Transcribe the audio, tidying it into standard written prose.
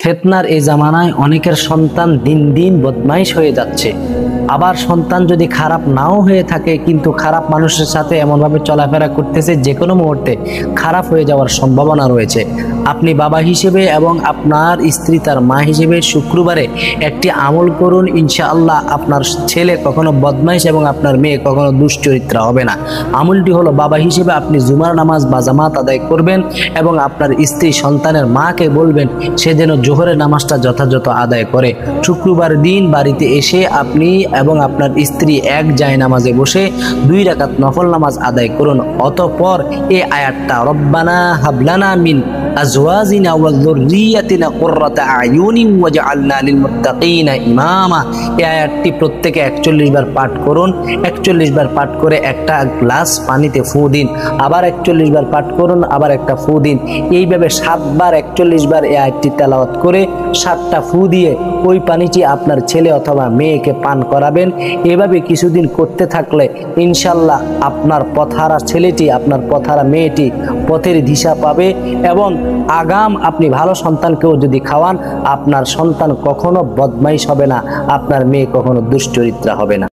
ফিতনার এই জামানায় অনেকের সন্তান দিন দিন বদমাইশ হয়ে যাচ্ছে। আবার সন্তান যদি খারাপ নাও হয়ে থাকে, কিন্তু খারাপ মানুষের সাথে এমনভাবে চলাফেরা করতেছে যে কোনো মুহূর্তে খারাপ হয়ে যাওয়ার সম্ভাবনা রয়েছে। আপনি বাবা হিসেবে এবং আপনার স্ত্রী তার মা হিসেবে শুক্রবারে একটি আমল করুন, ইনশাআল্লাহ আপনার ছেলে কখনো বদমাইশ এবং আপনার মেয়ে কখনো দুশ্চরিত্রা হবে না। আমলটি হলো, বাবা হিসেবে আপনি জুমার নামাজ বা জামাত আদায় করবেন এবং আপনার স্ত্রী সন্তানের মাকে বলবেন সে যেন জোহরের নামাজটা যথাযথ আদায় করে। শুক্রবার দিন বাড়িতে এসে আপনি এবং আপনার স্ত্রী এক যায় নামাজে বসে 2 রাকাত নফল নামাজ আদায় করুন। অতঃপর এই আয়াতটা, রব্বানা হাবলানা মিন আজওয়াজিনা ওয়া যুররিয়াতিনা কুররাতা আয়ুনিন ওয়াজআলনা লিল মুত্তাকিনা ইমামা, এই আয়াতটি প্রত্যেকে 41 বার পাঠ করুন। 41 বার পাঠ করে একটা গ্লাস পানিতে ফু দিন, আবার 41 বার পাঠ করুন, আবার একটা ফু দিন। এইভাবে 7 বার 41 বার এই আয়াতটি তেলাওয়াত করে 7টা ফু দিয়ে ওই পানিটি আপনার ছেলে অথবা মেয়েকে পান করাবেন। এভাবে কিছুদিন করতে থাকলে ইনশাল্লাহ আপনার পথহারা ছেলেটি, আপনার পথহারা মেয়েটি পথের দিশা পাবে এবং আগাম আপনি ভালো সন্তানকেও যদি খাওয়ান, আপনার সন্তান কখনো বদমাইশ হবে না, আপনার মেয়ে কখনো দুশ্চরিত্রা হবে না।